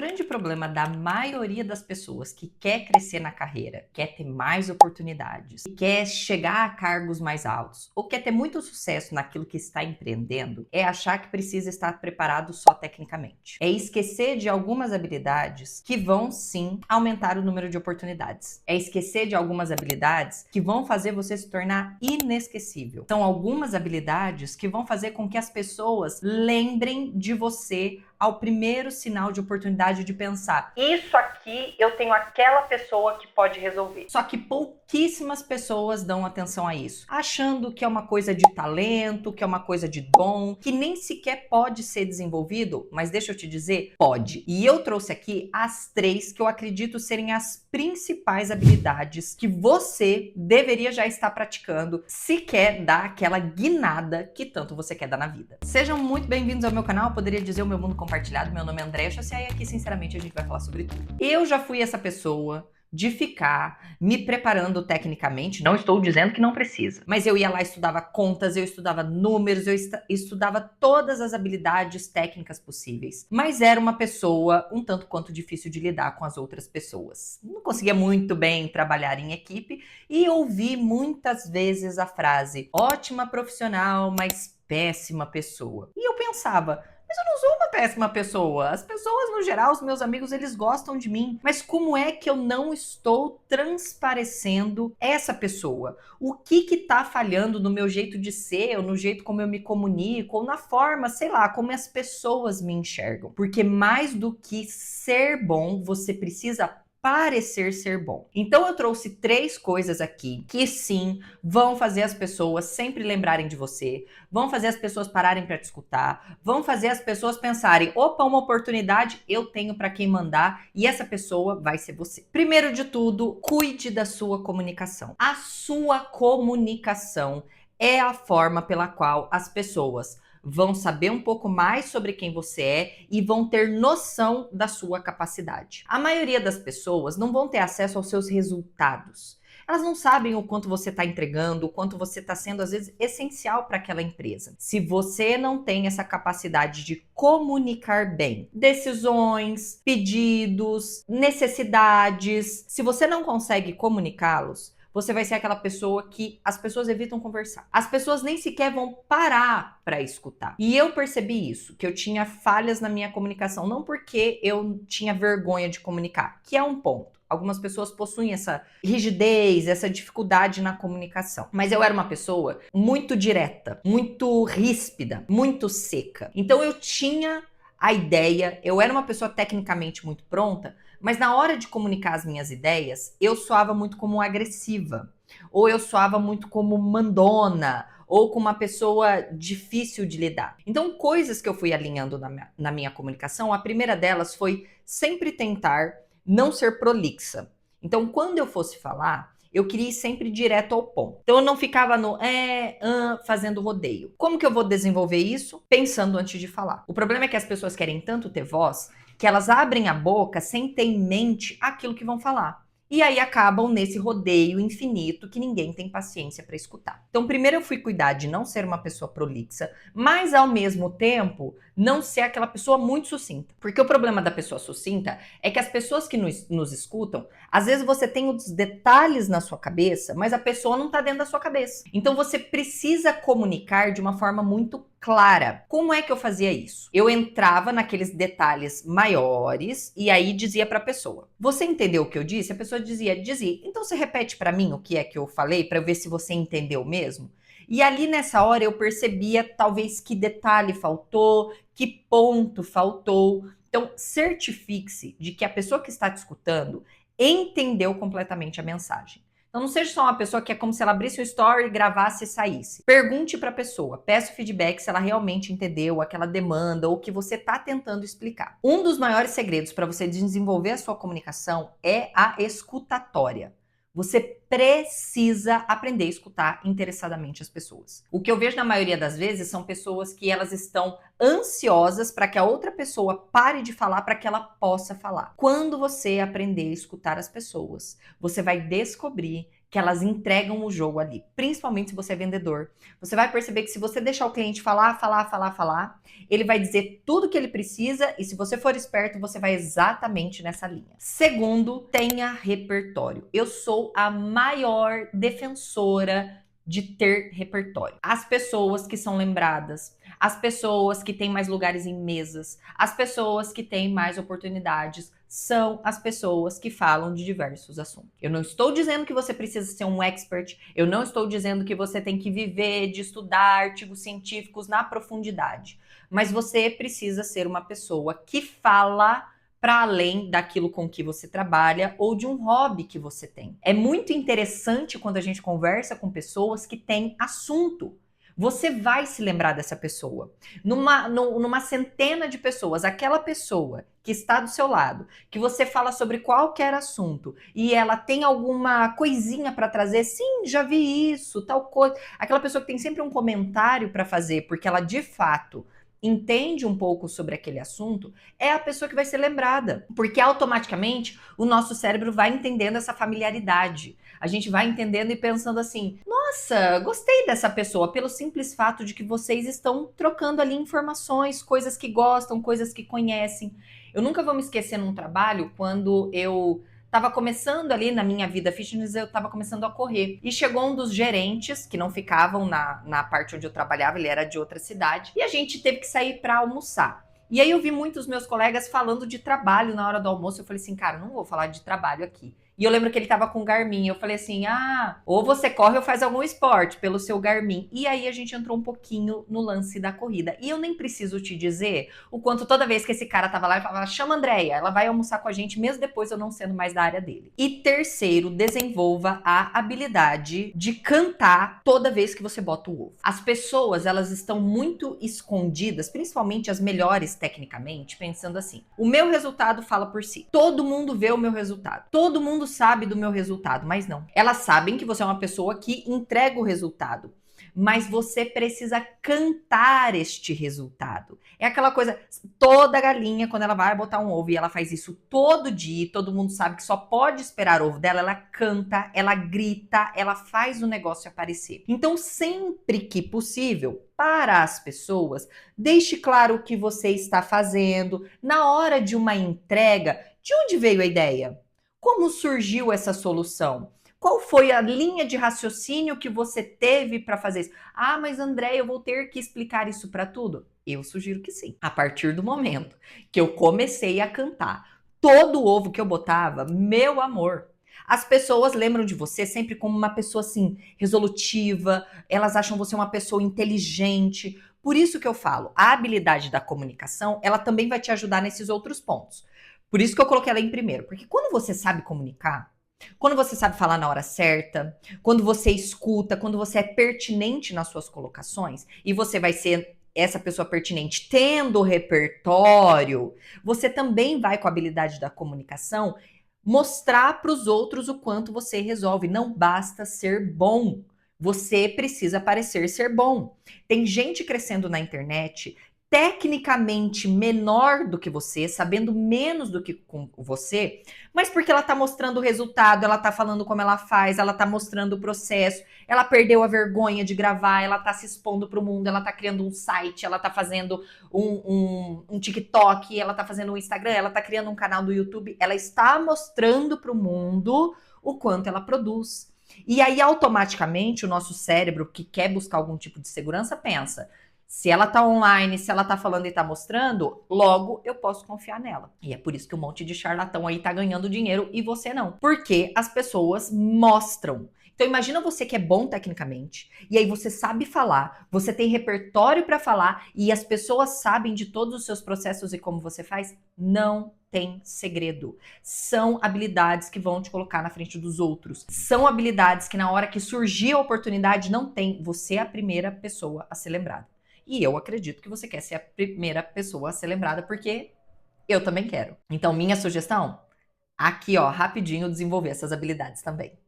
grande problema da maioria das pessoas que quer crescer na carreira, quer ter mais oportunidades, quer chegar a cargos mais altos ou quer ter muito sucesso naquilo que está empreendendo, é achar que precisa estar preparado só tecnicamente. É esquecer de algumas habilidades que vão sim aumentar o número de oportunidades. É esquecer de algumas habilidades que vão fazer você se tornar inesquecível. São algumas habilidades que vão fazer com que as pessoas lembrem de você ao primeiro sinal de oportunidade de pensar: isso aqui eu tenho aquela pessoa que pode resolver. Só que pouquíssimas pessoas dão atenção a isso, achando que é uma coisa de talento, que é uma coisa de dom, que nem sequer pode ser desenvolvido, mas deixa eu te dizer, pode. E eu trouxe aqui as 3 que eu acredito serem as principais habilidades que você deveria já estar praticando se quer dar aquela guinada que tanto você quer dar na vida. Sejam muito bem-vindos ao meu canal, eu poderia dizer o meu mundo compartilhado. Meu nome é Andréa Chassiá e aqui, sinceramente, a gente vai falar sobre tudo. Eu já fui essa pessoa de ficar me preparando tecnicamente, não estou dizendo que não precisa, mas eu ia lá, estudava contas, eu estudava números, eu estudava todas as habilidades técnicas possíveis, mas era uma pessoa um tanto quanto difícil de lidar com as outras pessoas. Não conseguia muito bem trabalhar em equipe e ouvi muitas vezes a frase: ótima profissional, mas péssima pessoa. E eu pensava: mas eu não sou uma péssima pessoa. As pessoas, no geral, os meus amigos, eles gostam de mim. Mas como é que eu não estou transparecendo essa pessoa? O que tá falhando no meu jeito de ser, ou no jeito como eu me comunico, ou na forma, sei lá, como as pessoas me enxergam? Porque mais do que ser bom, você precisa parecer ser bom. Então eu trouxe 3 coisas aqui que sim vão fazer as pessoas sempre lembrarem de você, vão fazer as pessoas pararem para te escutar, vão fazer as pessoas pensarem: opa, uma oportunidade, eu tenho para quem mandar e essa pessoa vai ser você. Primeiro de tudo, cuide da sua comunicação. A sua comunicação é a forma pela qual as pessoas vão saber um pouco mais sobre quem você é e vão ter noção da sua capacidade. A maioria das pessoas não vão ter acesso aos seus resultados. Elas não sabem o quanto você está entregando, o quanto você está sendo, às vezes, essencial para aquela empresa. Se você não tem essa capacidade de comunicar bem decisões, pedidos, necessidades, se você não consegue comunicá-los, você vai ser aquela pessoa que as pessoas evitam conversar. As pessoas nem sequer vão parar para escutar. E eu percebi isso, que eu tinha falhas na minha comunicação, não porque eu tinha vergonha de comunicar, que é um ponto. Algumas pessoas possuem essa rigidez, essa dificuldade na comunicação. Mas eu era uma pessoa muito direta, muito ríspida, muito seca. Então eu tinha a ideia, eu era uma pessoa tecnicamente muito pronta, mas na hora de comunicar as minhas ideias, eu soava muito como agressiva, ou eu soava muito como mandona, ou como uma pessoa difícil de lidar. Então, coisas que eu fui alinhando na minha comunicação, a primeira delas foi sempre tentar não ser prolixa. Então, quando eu fosse falar, eu queria ir sempre direto ao ponto. Então eu não ficava no fazendo rodeio. Como que eu vou desenvolver isso? Pensando antes de falar. O problema é que as pessoas querem tanto ter voz que elas abrem a boca sem ter em mente aquilo que vão falar. E aí acabam nesse rodeio infinito que ninguém tem paciência para escutar. Então, primeiro eu fui cuidar de não ser uma pessoa prolixa, mas ao mesmo tempo não ser aquela pessoa muito sucinta. Porque o problema da pessoa sucinta é que as pessoas que nos escutam, às vezes você tem os detalhes na sua cabeça, mas a pessoa não está dentro da sua cabeça. Então você precisa comunicar de uma forma muito clara. Como é que eu fazia isso? Eu entrava naqueles detalhes maiores e aí dizia para a pessoa: você entendeu o que eu disse? A pessoa dizia. Então você repete para mim o que é que eu falei para eu ver se você entendeu mesmo? E ali nessa hora eu percebia talvez que detalhe faltou, que ponto faltou. Então certifique-se de que a pessoa que está te escutando entendeu completamente a mensagem. Então não seja só uma pessoa que é como se ela abrisse o story, gravasse e saísse. Pergunte para a pessoa, peça o feedback se ela realmente entendeu aquela demanda ou o que você está tentando explicar. Um dos maiores segredos para você desenvolver a sua comunicação é a escutatória. Você precisa aprender a escutar interessadamente as pessoas. O que eu vejo na maioria das vezes são pessoas que elas estão ansiosas para que a outra pessoa pare de falar para que ela possa falar. Quando você aprender a escutar as pessoas, você vai descobrir que elas entregam o jogo ali, principalmente se você é vendedor. Você vai perceber que se você deixar o cliente falar, ele vai dizer tudo que ele precisa e se você for esperto, você vai exatamente nessa linha. Segundo, tenha repertório. Eu sou a maior defensora de ter repertório. As pessoas que são lembradas, as pessoas que têm mais lugares em mesas, as pessoas que têm mais oportunidades, são as pessoas que falam de diversos assuntos. Eu não estou dizendo que você precisa ser um expert, eu não estou dizendo que você tem que viver de estudar artigos científicos na profundidade, mas você precisa ser uma pessoa que fala para além daquilo com que você trabalha ou de um hobby que você tem. É muito interessante quando a gente conversa com pessoas que têm assunto. Você vai se lembrar dessa pessoa. Numa centena de pessoas, aquela pessoa que está do seu lado, que você fala sobre qualquer assunto e ela tem alguma coisinha para trazer, sim, já vi isso, tal coisa. Aquela pessoa que tem sempre um comentário para fazer, porque ela de fato entende um pouco sobre aquele assunto, é a pessoa que vai ser lembrada. Porque automaticamente o nosso cérebro vai entendendo essa familiaridade. A gente vai entendendo e pensando assim: nossa, gostei dessa pessoa, pelo simples fato de que vocês estão trocando ali informações, coisas que gostam, coisas que conhecem. Eu nunca vou me esquecer num trabalho quando eu estava começando ali na minha vida fitness, eu estava começando a correr. E chegou um dos gerentes, que não ficavam na parte onde eu trabalhava, ele era de outra cidade, e a gente teve que sair para almoçar. E aí eu vi muitos meus colegas falando de trabalho na hora do almoço, eu falei assim, cara, não vou falar de trabalho aqui. E eu lembro que ele tava com o Garmin, eu falei assim, ou você corre ou faz algum esporte pelo seu Garmin. E aí a gente entrou um pouquinho no lance da corrida. E eu nem preciso te dizer o quanto toda vez que esse cara tava lá, ele falava, chama a Andréia, ela vai almoçar com a gente, mesmo depois eu não sendo mais da área dele. E terceiro, desenvolva a habilidade de cantar toda vez que você bota o ovo. As pessoas, elas estão muito escondidas, principalmente as melhores tecnicamente, pensando assim, o meu resultado fala por si. Todo mundo vê o meu resultado. Todo mundo sabe do meu resultado, mas não. Elas sabem que você é uma pessoa que entrega o resultado, mas você precisa cantar este resultado. É aquela coisa, toda galinha, quando ela vai botar um ovo e ela faz isso todo dia, todo mundo sabe que só pode esperar ovo dela, ela canta, ela grita, ela faz o negócio aparecer. Então, sempre que possível, para as pessoas, deixe claro o que você está fazendo. Na hora de uma entrega, de onde veio a ideia? Como surgiu essa solução? Qual foi a linha de raciocínio que você teve para fazer isso? Ah, mas André, eu vou ter que explicar isso para tudo? Eu sugiro que sim. A partir do momento que eu comecei a cantar todo o ovo que eu botava, meu amor, as pessoas lembram de você sempre como uma pessoa assim, resolutiva, elas acham você uma pessoa inteligente. Por isso que eu falo, a habilidade da comunicação, ela também vai te ajudar nesses outros pontos. Por isso que eu coloquei ela em primeiro, porque quando você sabe comunicar, quando você sabe falar na hora certa, quando você escuta, quando você é pertinente nas suas colocações, e você vai ser essa pessoa pertinente tendo repertório, você também vai com a habilidade da comunicação mostrar para os outros o quanto você resolve. Não basta ser bom, você precisa parecer ser bom. Tem gente crescendo na internet tecnicamente menor do que você, sabendo menos do que com você, mas porque ela tá mostrando o resultado, ela tá falando como ela faz, ela tá mostrando o processo, ela perdeu a vergonha de gravar, ela tá se expondo pro mundo, ela tá criando um site, ela tá fazendo um TikTok, ela tá fazendo um Instagram, ela tá criando um canal do YouTube, ela está mostrando pro mundo o quanto ela produz. E aí, automaticamente, o nosso cérebro, que quer buscar algum tipo de segurança, pensa, se ela tá online, se ela tá falando e tá mostrando, logo eu posso confiar nela. E é por isso que um monte de charlatão aí tá ganhando dinheiro e você não. Porque as pessoas mostram. Então imagina você que é bom tecnicamente, e aí você sabe falar, você tem repertório para falar e as pessoas sabem de todos os seus processos e como você faz, não tem segredo. São habilidades que vão te colocar na frente dos outros. São habilidades que na hora que surgir a oportunidade não tem, você é a primeira pessoa a ser lembrada. E eu acredito que você quer ser a primeira pessoa a ser lembrada, porque eu também quero. Então, minha sugestão, aqui ó, rapidinho desenvolver essas habilidades também.